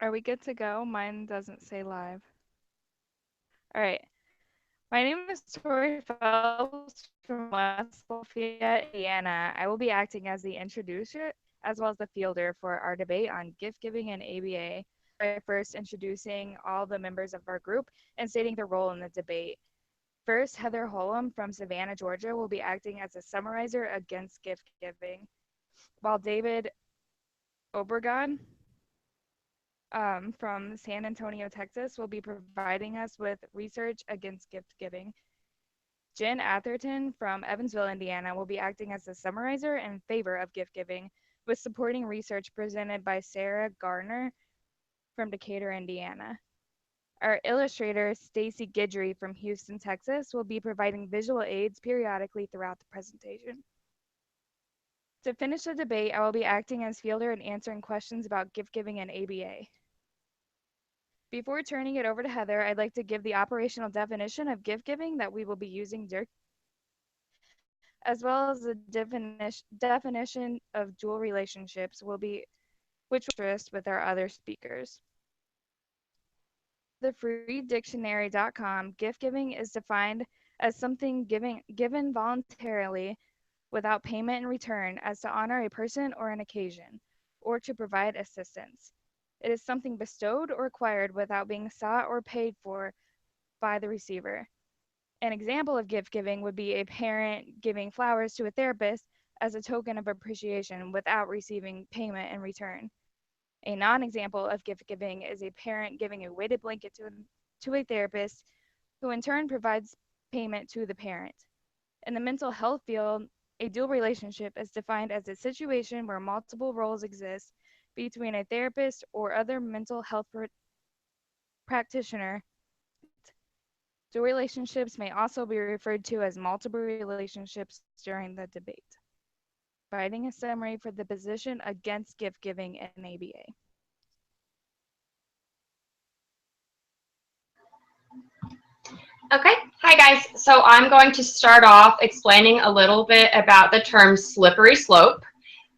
Are we good to go? Mine doesn't say live. All right. My name is Tori Phelps from West Lafayette, Indiana. I will be acting as the introducer as well as the fielder for our debate on gift giving and ABA. Start by first introducing all the members of our group and stating their role in the debate. First, Heather Holm from Savannah, Georgia will be acting as a summarizer against gift giving, while David Obregon from San Antonio, Texas, will be providing us with research against gift giving. Jen Atherton from Evansville, Indiana, will be acting as a summarizer in favor of gift giving, with supporting research presented by Sarah Gardner from Decatur, Indiana. Our illustrator, Stacy Guidry from Houston, Texas, will be providing visual aids periodically throughout the presentation. To finish the debate, I will be acting as fielder and answering questions about gift giving and ABA. Before turning it over to Heather, I'd like to give the operational definition of gift giving that we will be using, as well as the definition of dual relationships which will interest with our other speakers. According to thefreedictionary.com, gift giving is defined as something given voluntarily without payment in return as to honor a person or an occasion, or to provide assistance. It is something bestowed or acquired without being sought or paid for by the receiver. An example of gift giving would be a parent giving flowers to a therapist as a token of appreciation without receiving payment in return. A non-example of gift giving is a parent giving a weighted blanket to a therapist who in turn provides payment to the parent. In the mental health field, a dual relationship is defined as a situation where multiple roles exist between a therapist or other mental health practitioner. Dual relationships may also be referred to as multiple relationships during the debate. Providing a summary for the position against gift giving in ABA. Okay, hi guys. So I'm going to start off explaining a little bit about the term slippery slope.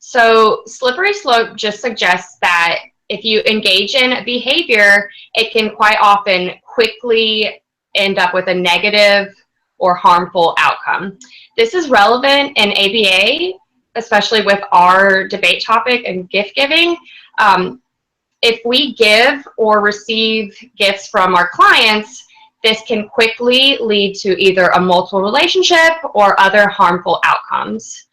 So slippery slope just suggests that if you engage in behavior, it can quite often quickly end up with a negative or harmful outcome. This is relevant in ABA, especially with our debate topic and gift giving. If we give or receive gifts from our clients, this can quickly lead to either a multiple relationship or other harmful outcomes.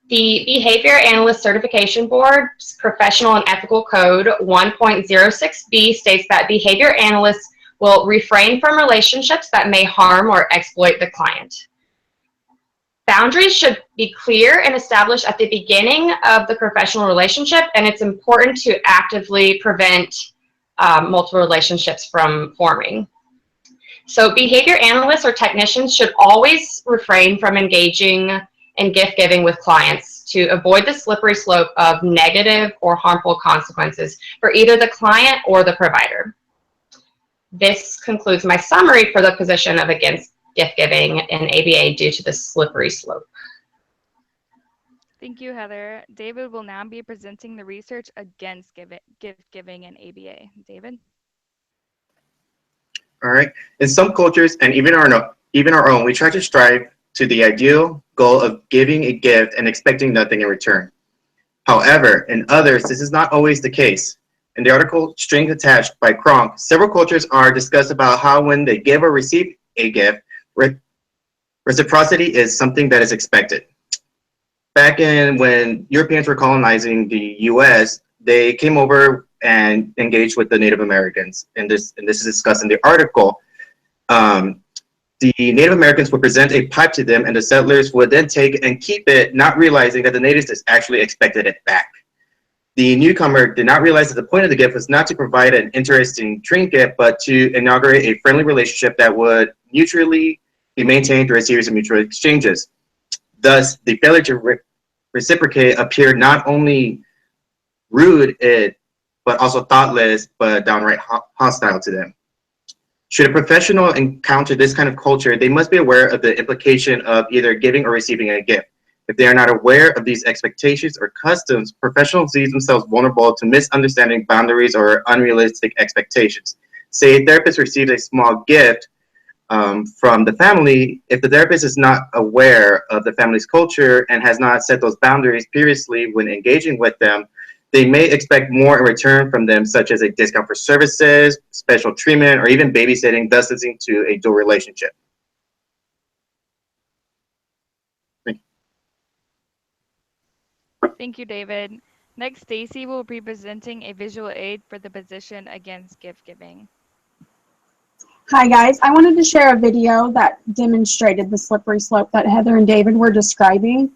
The Behavior Analyst Certification Board's Professional and Ethical Code 1.06b states that behavior analysts will refrain from relationships that may harm or exploit the client. Boundaries should be clear and established at the beginning of the professional relationship, and it's important to actively prevent multiple relationships from forming. So behavior analysts or technicians should always refrain from engaging in gift giving with clients to avoid the slippery slope of negative or harmful consequences for either the client or the provider. This concludes my summary for the position of against gift giving in ABA due to the slippery slope. Thank you, Heather. David will now be presenting the research against gift giving in ABA. David? All right. In some cultures, and even our own, we try to strive to the ideal goal of giving a gift and expecting nothing in return. However, in others, this is not always the case. In the article Strings Attached by Kronk, several cultures are discussed about how when they give or receive a gift, reciprocity is something that is expected. Back in when Europeans were colonizing the U.S., they came over and engaged with the Native Americans. And this is discussed in the article. The Native Americans would present a pipe to them, and the settlers would then take and keep it, not realizing that the natives actually expected it back. The newcomer did not realize that the point of the gift was not to provide an interesting trinket, but to inaugurate a friendly relationship that would mutually be maintained through a series of mutual exchanges. Thus, the failure to reciprocate appeared not only rude, but also thoughtless, but downright hostile to them. Should a professional encounter this kind of culture, they must be aware of the implication of either giving or receiving a gift. If they are not aware of these expectations or customs, professionals see themselves vulnerable to misunderstanding boundaries or unrealistic expectations. Say a therapist receives a small gift from the family. If the therapist is not aware of the family's culture and has not set those boundaries previously when engaging with them, they may expect more in return from them, such as a discount for services, special treatment, or even babysitting, thus leading to a dual relationship. Thank you, David. Next, Stacy will be presenting a visual aid for the position against gift giving. Hi guys, I wanted to share a video that demonstrated the slippery slope that Heather and David were describing.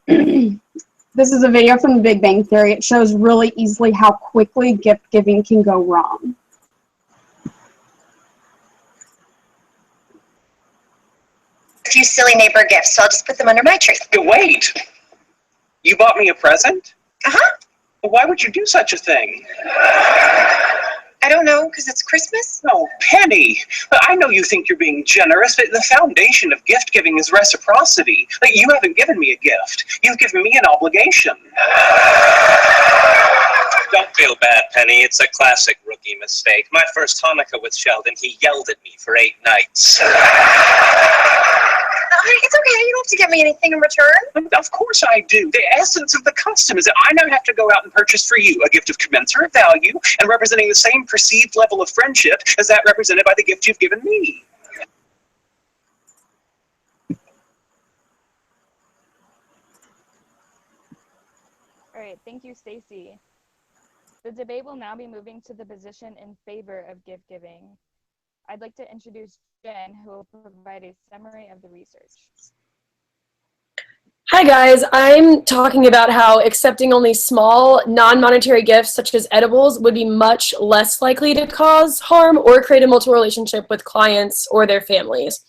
This is a video from The Big Bang Theory. It shows really easily how quickly gift giving can go wrong. A few silly neighbor gifts, so I'll just put them under my tree. Wait! You bought me a present? Uh-huh. Why would you do such a thing? I don't know, because it's Christmas? Oh, Penny! I know you think you're being generous, but the foundation of gift giving is reciprocity. You haven't given me a gift. You've given me an obligation. Don't feel bad, Penny. It's a classic rookie mistake. My first Hanukkah with Sheldon, he yelled at me for 8 nights. It's okay. You don't have to get me anything in return. Of course I do. The essence of the custom is that I now have to go out and purchase for you a gift of commensurate value and representing the same perceived level of friendship as that represented by the gift you've given me. All right, thank you, Stacy. The debate will now be moving to the position in favor of gift giving. I'd like to introduce Jen, who will provide a summary of the research. Hi guys, I'm talking about how accepting only small, non-monetary gifts such as edibles would be much less likely to cause harm or create a multiple relationship with clients or their families.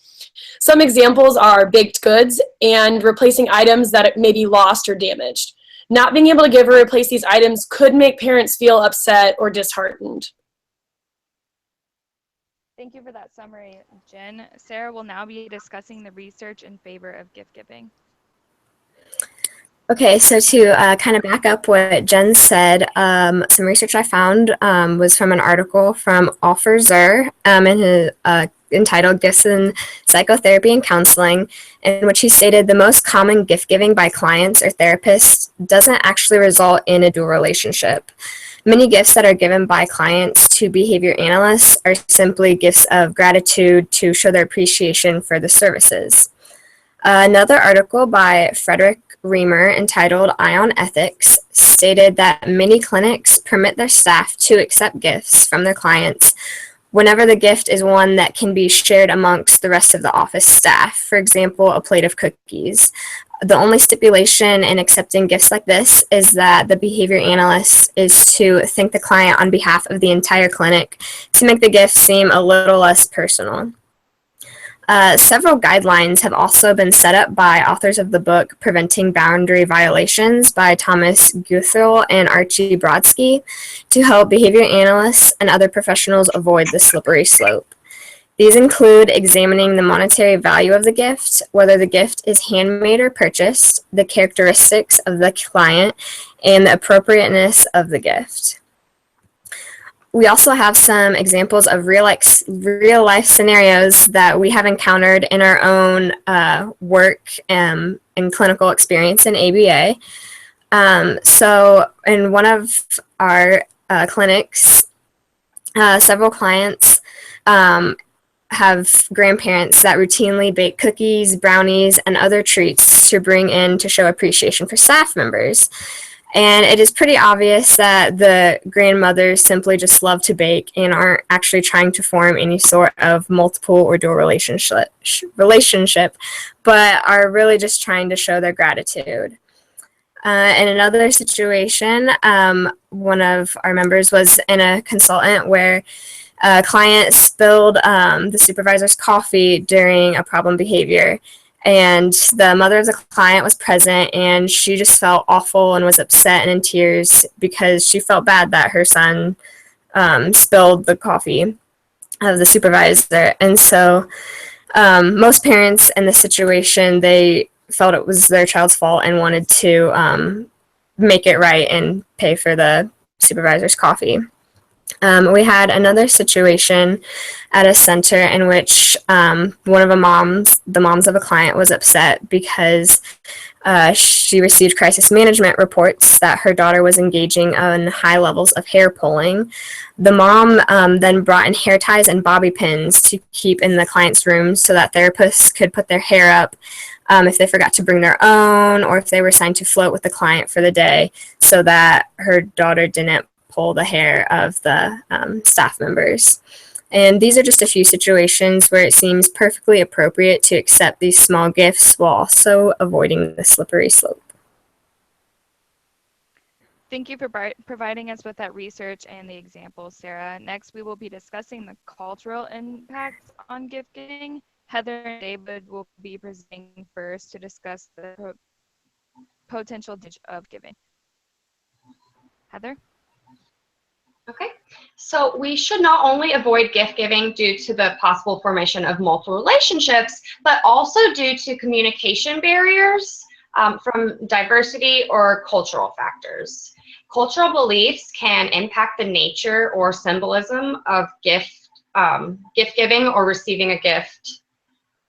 Some examples are baked goods and replacing items that may be lost or damaged. Not being able to give or replace these items could make parents feel upset or disheartened. Thank you for that summary, Jen. Sarah will now be discussing the research in favor of gift giving. Okay, so to kind of back up what Jen said, some research I found was from an article from Offer Zur entitled Gifts in Psychotherapy and Counseling, in which he stated the most common gift giving by clients or therapists doesn't actually result in a dual relationship. Many gifts that are given by clients to behavior analysts are simply gifts of gratitude to show their appreciation for the services. Another article by Frederick Reamer entitled Eye on Ethics stated that many clinics permit their staff to accept gifts from their clients whenever the gift is one that can be shared amongst the rest of the office staff, for example, a plate of cookies. The only stipulation in accepting gifts like this is that the behavior analyst is to thank the client on behalf of the entire clinic to make the gift seem a little less personal. Several guidelines have also been set up by authors of the book Preventing Boundary Violations by Thomas Guthrie and Archie Brodsky to help behavior analysts and other professionals avoid the slippery slope. These include examining the monetary value of the gift, whether the gift is handmade or purchased, the characteristics of the client, and the appropriateness of the gift. We also have some examples of real life scenarios that we have encountered in our own work and clinical experience in ABA. So in one of our clinics, several clients have grandparents that routinely bake cookies, brownies, and other treats to bring in to show appreciation for staff members. And it is pretty obvious that the grandmothers simply just love to bake and aren't actually trying to form any sort of multiple or dual relationship, but are really just trying to show their gratitude. In another situation, one of our members was in a consultant where a client spilled the supervisor's coffee during a problem behavior. And the mother of the client was present, and she just felt awful and was upset and in tears because she felt bad that her son spilled the coffee of the supervisor. And so most parents in this situation, they felt it was their child's fault and wanted to make it right and pay for the supervisor's coffee. We had another situation at a center in which one of the moms of a client was upset because she received crisis management reports that her daughter was engaging in high levels of hair pulling. The mom then brought in hair ties and bobby pins to keep in the client's room so that therapists could put their hair up if they forgot to bring their own, or if they were assigned to float with the client for the day, so that her daughter didn't pull the hair of the staff members. And these are just a few situations where it seems perfectly appropriate to accept these small gifts while also avoiding the slippery slope. Thank you for providing us with that research and the examples, Sarah. Next, we will be discussing the cultural impacts on gift giving. Heather and David will be presenting first to discuss the potential damage of giving. Heather? Okay, so we should not only avoid gift giving due to the possible formation of multiple relationships, but also due to communication barriers from diversity or cultural factors. Cultural beliefs can impact the nature or symbolism of gift giving or receiving a gift.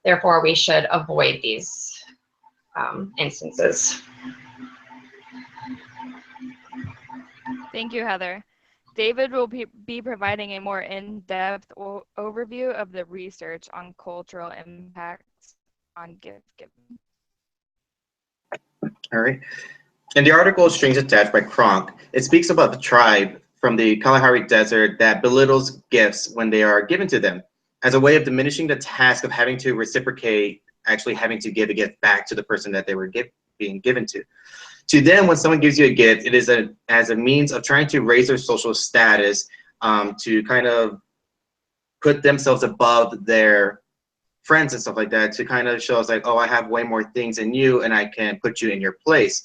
Therefore, we should avoid these instances. Thank you, Heather. David will be providing a more in-depth overview of the research on cultural impacts on gift giving. All right. In the article Strings Attached by Kronk, it speaks about the tribe from the Kalahari Desert that belittles gifts when they are given to them as a way of diminishing the task of having to reciprocate, actually having to give a gift back to the person that they were being given to. To them, when someone gives you a gift, it is as a means of trying to raise their social status, to kind of put themselves above their friends and stuff like that, to kind of show us like, oh, I have way more things than you and I can put you in your place.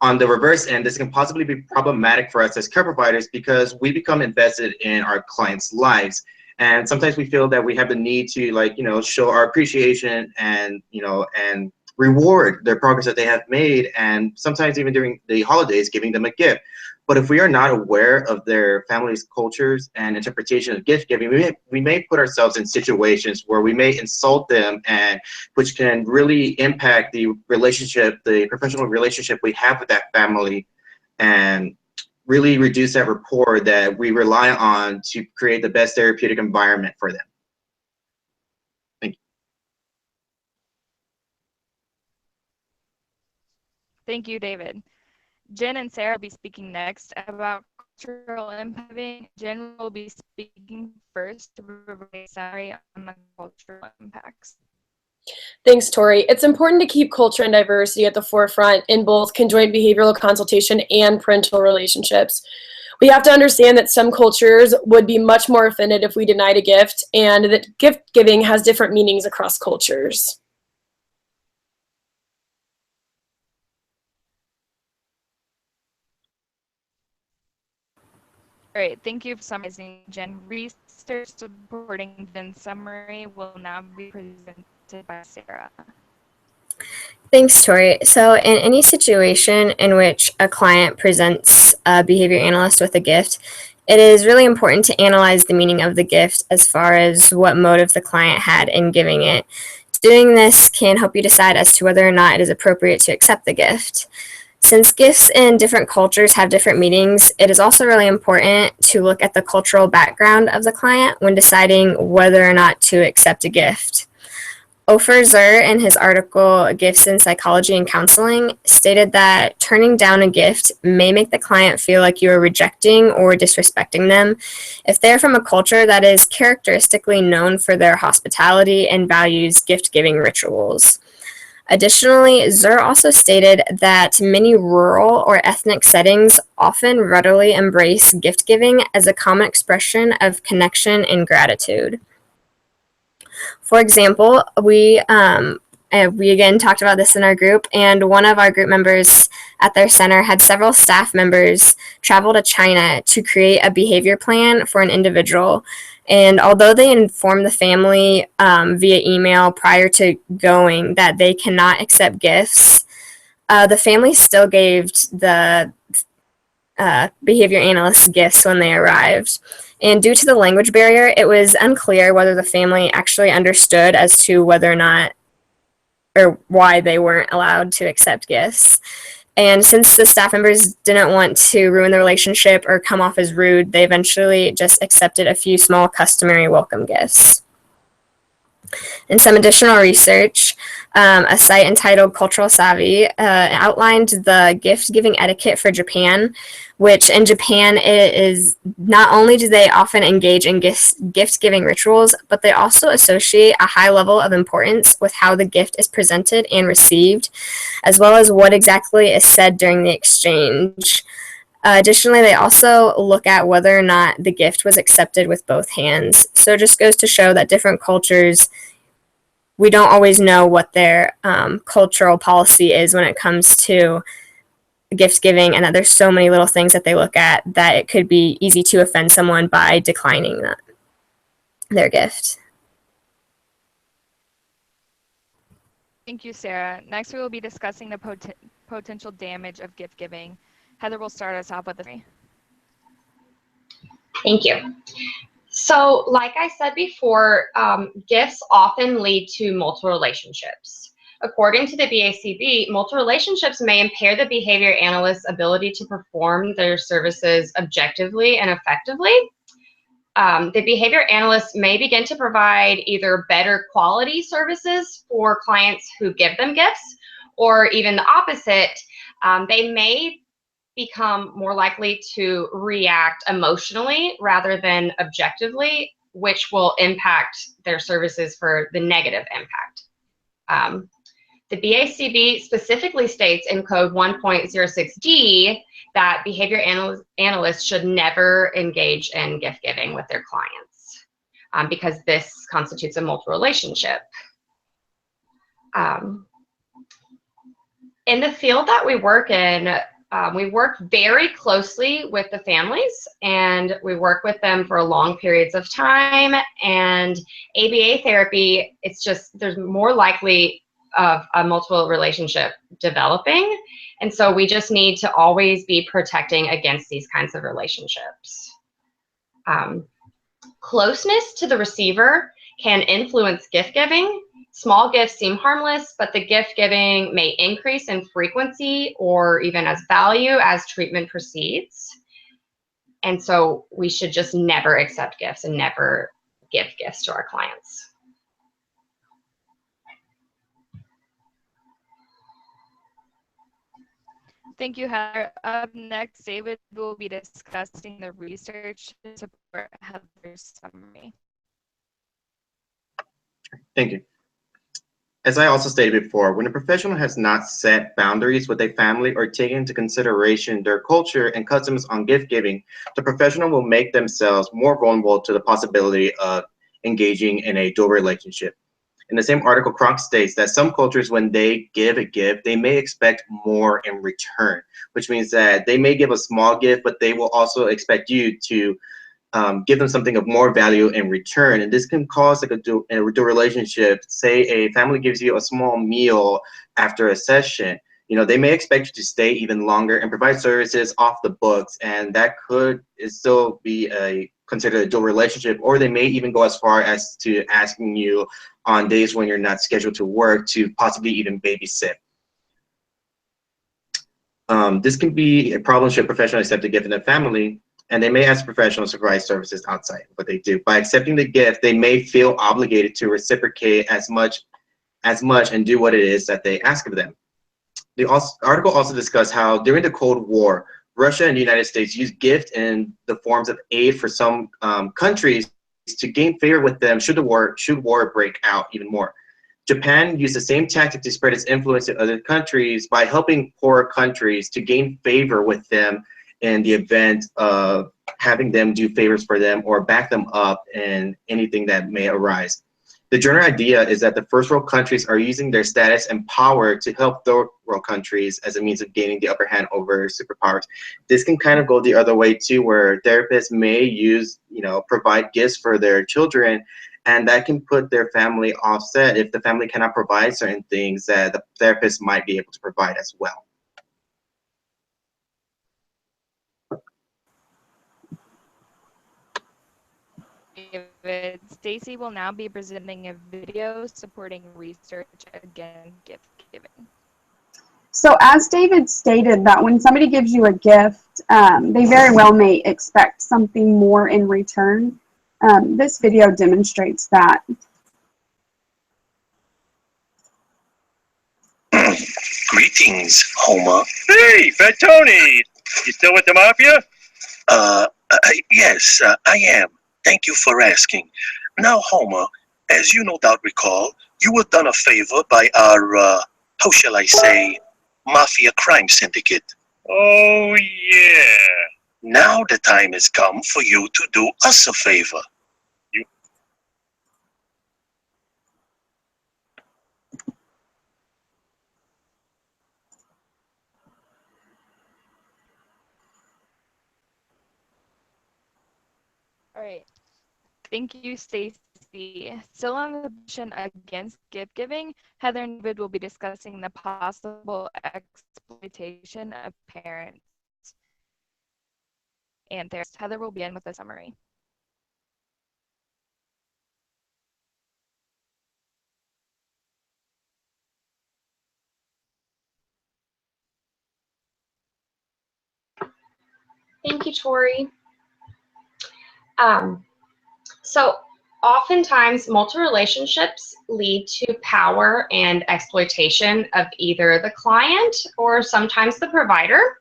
On the reverse end, this can possibly be problematic for us as care providers because we become invested in our clients' lives. And sometimes we feel that we have the need to, like, you know, show our appreciation and, you know, and reward their progress that they have made, and sometimes even during the holidays, giving them a gift. But if we are not aware of their family's cultures and interpretation of gift giving, we may put ourselves in situations where we may insult them, and which can really impact the relationship, the professional relationship we have with that family, and really reduce that rapport that we rely on to create the best therapeutic environment for them. Thank you. Thank you, David. Jen and Sarah will be speaking next about cultural impact. Jen will be speaking first to provide a summary on the cultural impacts. Thanks, Tori. It's important to keep culture and diversity at the forefront in both conjoint behavioral consultation and parental relationships. We have to understand that some cultures would be much more offended if we denied a gift, and that gift giving has different meanings across cultures. Great, thank you for summarizing, Jen. Research supporting Jen's summary will now be presented by Sarah. Thanks, Tori. So in any situation in which a client presents a behavior analyst with a gift, it is really important to analyze the meaning of the gift as far as what motive the client had in giving it. Doing this can help you decide as to whether or not it is appropriate to accept the gift. Since gifts in different cultures have different meanings, it is also really important to look at the cultural background of the client when deciding whether or not to accept a gift. Ofer Zur, in his article Gifts in Psychology and Counseling, stated that turning down a gift may make the client feel like you are rejecting or disrespecting them if they're from a culture that is characteristically known for their hospitality and values gift-giving rituals. Additionally, Zur also stated that many rural or ethnic settings often readily embrace gift-giving as a common expression of connection and gratitude. For example, we again talked about this in our group, and one of our group members at their center had several staff members travel to China to create a behavior plan for an individual. And although they informed the family via email prior to going that they cannot accept gifts, the family still gave the behavior analysts gifts when they arrived. And due to the language barrier, it was unclear whether the family actually understood as to whether or not or why they weren't allowed to accept gifts. And since the staff members didn't want to ruin the relationship or come off as rude, they eventually just accepted a few small customary welcome gifts. In some additional research, a site entitled Cultural Savvy outlined the gift-giving etiquette for Japan, which in Japan it is not only do they often engage in gift-giving rituals, but they also associate a high level of importance with how the gift is presented and received, as well as what exactly is said during the exchange. Additionally, they also look at whether or not the gift was accepted with both hands. So it just goes to show that different cultures, we don't always know what their cultural policy is when it comes to gift giving, and that there's so many little things that they look at that it could be easy to offend someone by declining their gift. Thank you, Sarah. Next, we will be discussing the potential damage of gift giving. Heather will start us off with three. Thank you. So, like I said before, gifts often lead to multiple relationships. According to the BACB, multiple relationships may impair the behavior analyst's ability to perform their services objectively and effectively. The behavior analyst may begin to provide either better quality services for clients who give them gifts, or even the opposite. They may become more likely to react emotionally rather than objectively, which will impact their services for the negative impact. The BACB specifically states in code 1.06D that behavior analysts should never engage in gift giving with their clients because this constitutes a multiple relationship. In the field that we work in, we work very closely with the families, and we work with them for long periods of time. And ABA therapy, it's just, there's more likely of a multiple relationship developing. And so we just need to always be protecting against these kinds of relationships. Closeness to the receiver can influence gift giving. Small gifts seem harmless, but the gift giving may increase in frequency or even as value as treatment proceeds. And so we should just never accept gifts and never give gifts to our clients. Thank you, Heather. Up next, David will be discussing the research to support Heather's summary. Thank you. As I also stated before, when a professional has not set boundaries with a family or taken into consideration their culture and customs on gift giving, the professional will make themselves more vulnerable to the possibility of engaging in a dual relationship. In the same article, Kronk states that some cultures, when they give a gift, they may expect more in return, which means that they may give a small gift, but they will also expect you to give them something of more value in return. And this can cause like a dual relationship. Say a family gives you a small meal after a session, you know, they may expect you to stay even longer and provide services off the books, and that could still be considered a dual relationship. Or they may even go as far as to asking you on days when you're not scheduled to work to possibly even babysit. This can be a problem should professionals accept a gift in the family, and they may ask professionals to provide services outside what they do. By accepting the gift, they may feel obligated to reciprocate as much and do what it is that they ask of them. The article also discussed how during the Cold War, Russia and the United States used gift in the forms of aid for some countries to gain favor with them should war break out even more. Japan used the same tactic to spread its influence to other countries by helping poorer countries to gain favor with them in the event of having them do favors for them or back them up in anything that may arise. The general idea is that the first world countries are using their status and power to help third world countries as a means of gaining the upper hand over superpowers. This can kind of go the other way too, where therapists may use, provide gifts for their children, and that can put their family offset if the family cannot provide certain things that the therapist might be able to provide as well. David, Stacy will now be presenting a video supporting research against gift giving. So as David stated, that when somebody gives you a gift, they very well may expect something more in return. This video demonstrates that. Greetings, Homer. Hey, Fat Tony! You still with the Mafia? Yes, I am. Thank you for asking. Now, Homer, as you no doubt recall, you were done a favor by our, how shall I say, Mafia crime syndicate. Oh, yeah. Now the time has come for you to do us a favor. All right. Thank you, Stacy. Still on the position against gift giving, Heather and David will be discussing the possible exploitation of parents and therapists. Heather will begin with a summary. Thank you, Tori. So oftentimes multi-relationships lead to power and exploitation of either the client or sometimes the provider.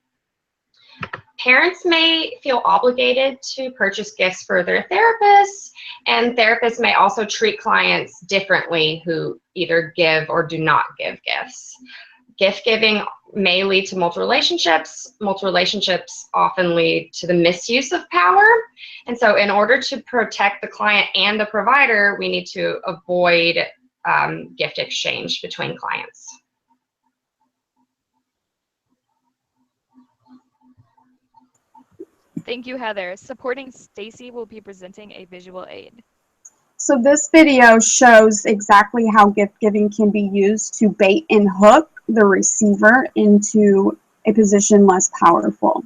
Parents may feel obligated to purchase gifts for their therapists, and therapists may also treat clients differently who either give or do not give gifts. Gift giving may lead to multiple relationships. Multiple relationships often lead to the misuse of power. And so in order to protect the client and the provider, we need to avoid gift exchange between clients. Thank you, Heather. Supporting Stacy will be presenting a visual aid. So this video shows exactly how gift giving can be used to bait and hook the receiver into a position less powerful.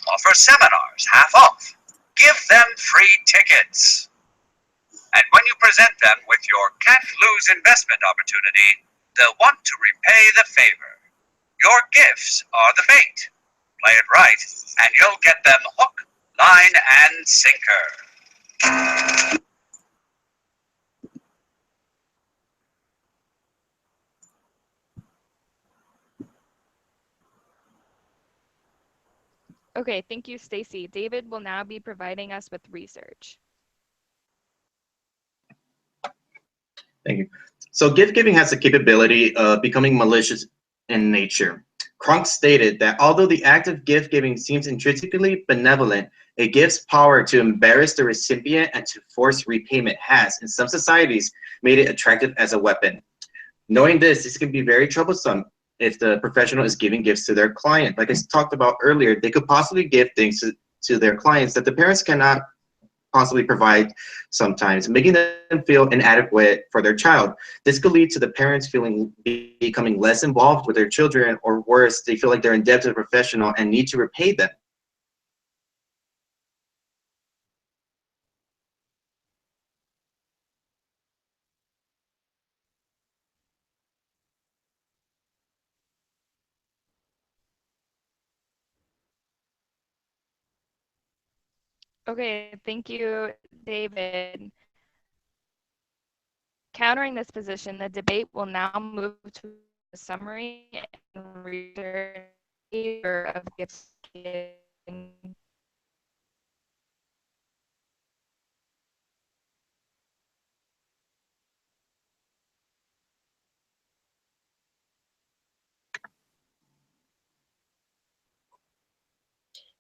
Offer seminars half off. Give them free tickets. And when you present them with your can't lose investment opportunity, they'll want to repay the favor. Your gifts are the bait. Play it right, and you'll get them hook, line, and sinker. Okay, thank you, Stacy. David will now be providing us with research. Thank you. So gift giving has the capability of becoming malicious in nature. Cronk stated that although the act of gift giving seems intrinsically benevolent, it gives power to embarrass the recipient and to force repayment has, in some societies, made it attractive as a weapon. Knowing this can be very troublesome if the professional is giving gifts to their client. Like I talked about earlier, they could possibly give things to their clients that the parents cannot possibly provide sometimes, making them feel inadequate for their child. This could lead to the parents becoming less involved with their children, or worse, they feel like they're in debt to the professional and need to repay them. Okay, thank you, David. Countering this position, the debate will now move to a summary and research of gift giving.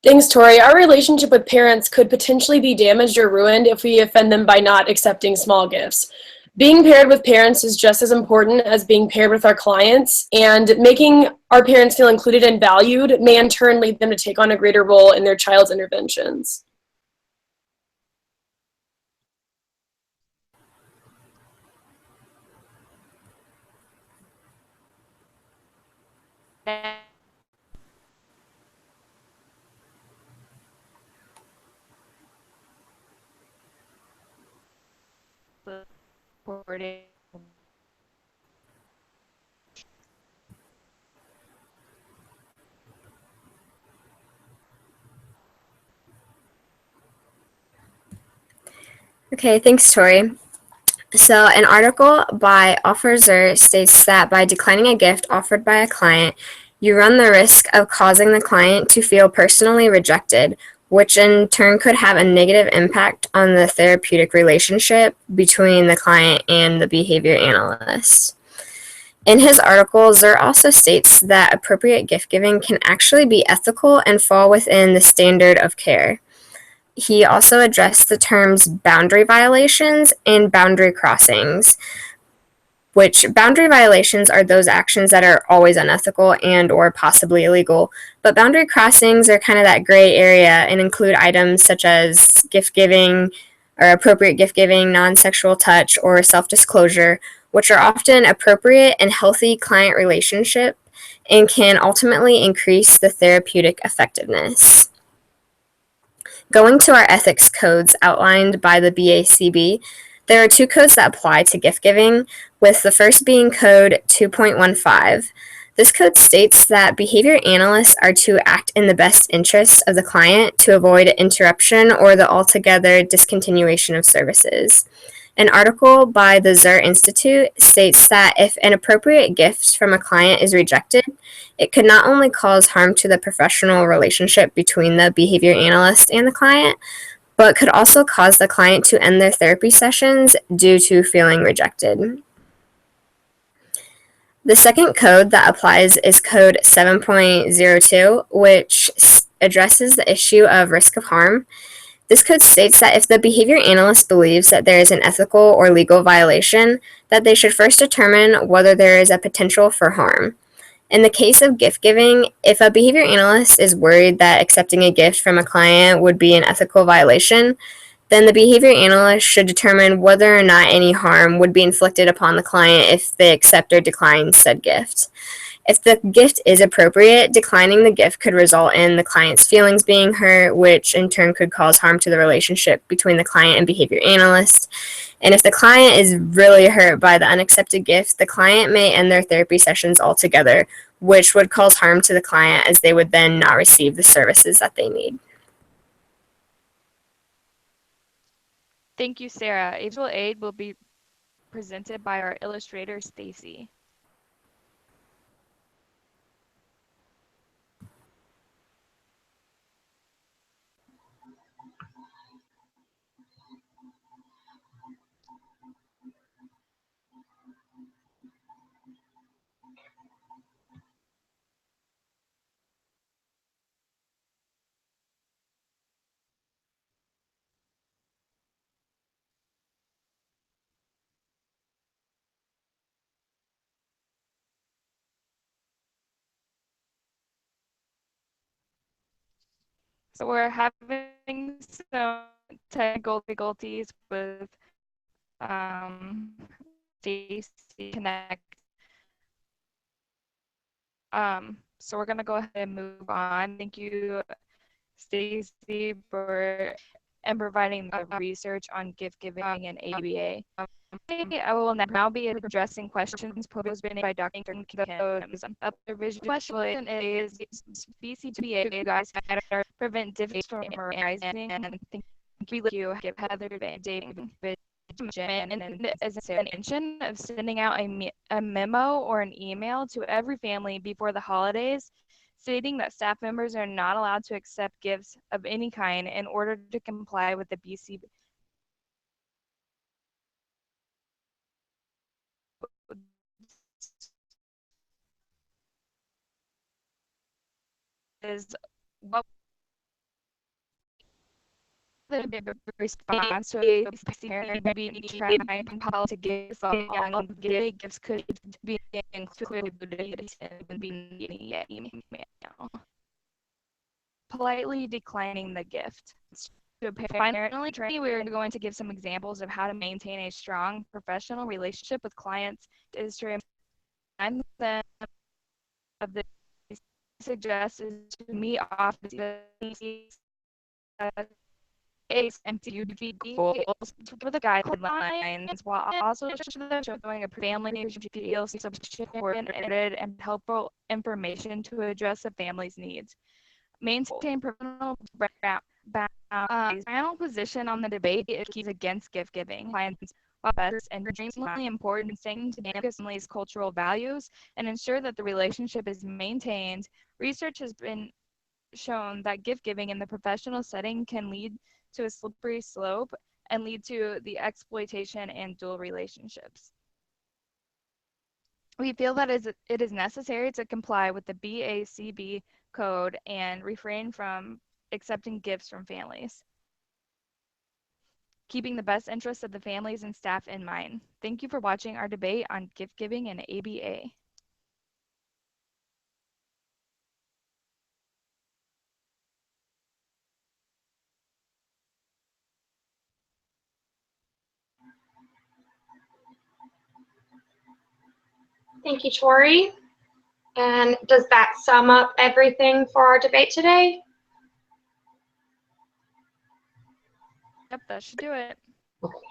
Thanks, Tori. Our relationship with parents could potentially be damaged or ruined if we offend them by not accepting small gifts. Being paired with parents is just as important as being paired with our clients, and making our parents feel included and valued may in turn lead them to take on a greater role in their child's interventions. Okay, thanks, Tori. So, an article by Offerzer states that by declining a gift offered by a client, you run the risk of causing the client to feel personally rejected, which in turn could have a negative impact on the therapeutic relationship between the client and the behavior analyst. In his article, Zer also states that appropriate gift giving can actually be ethical and fall within the standard of care. He also addressed the terms boundary violations and boundary crossings, which boundary violations are those actions that are always unethical and or possibly illegal, but boundary crossings are kind of that gray area and include items such as gift giving or appropriate gift giving, non-sexual touch, or self-disclosure, which are often appropriate and healthy client relationship and can ultimately increase the therapeutic effectiveness. Going to our ethics codes outlined by the BACB, there are two codes that apply to gift giving, with the first being code 2.15. This code states that behavior analysts are to act in the best interest of the client to avoid interruption or the altogether discontinuation of services. An article by the Zer Institute states that if an appropriate gift from a client is rejected, it could not only cause harm to the professional relationship between the behavior analyst and the client, but could also cause the client to end their therapy sessions due to feeling rejected. The second code that applies is code 7.02, which addresses the issue of risk of harm. This code states that if the behavior analyst believes that there is an ethical or legal violation, that they should first determine whether there is a potential for harm. In the case of gift giving, if a behavior analyst is worried that accepting a gift from a client would be an ethical violation, then the behavior analyst should determine whether or not any harm would be inflicted upon the client if they accept or decline said gift. If the gift is appropriate, declining the gift could result in the client's feelings being hurt, which in turn could cause harm to the relationship between the client and behavior analyst. And if the client is really hurt by the unaccepted gift, the client may end their therapy sessions altogether, which would cause harm to the client as they would then not receive the services that they need. Thank you, Sarah. A visual aid will be presented by our illustrator, Stacy. So we're having some technical difficulties with Stacy Connect. So we're gonna go ahead and move on. Thank you, Stacy, for and providing the research on gift giving and ABA. I will now be addressing questions posed by Dr. Kim. Up the visual question is BCBA, you guys prevent difference from arising, and thank you, give Heather and David and as an intention of sending out a memo or an email to every family before the holidays stating that staff members are not allowed to accept gifts of any kind in order to comply with the BCBA. Is what the response to a parent maybe trying to give some gifts could be included in the email. Politely declining the gift. To finally training, we're going to give some examples of how to maintain a strong professional relationship with clients. Is to remind them of the suggest is to meet off the goals for the guidelines while also showing a family feels supported and helpful information to address the family's needs. Maintain professional final position on the debate is against gift giving. Clients best and extremely important in staying to family's cultural values and ensure that the relationship is maintained. Research has been shown that gift giving in the professional setting can lead to a slippery slope and lead to the exploitation and dual relationships. We feel that it is necessary to comply with the BACB code and refrain from accepting gifts from families, keeping the best interests of the families and staff in mind. Thank you for watching our debate on gift giving and ABA. Thank you, Tori. And does that sum up everything for our debate today? Yep, that should do it. Okay.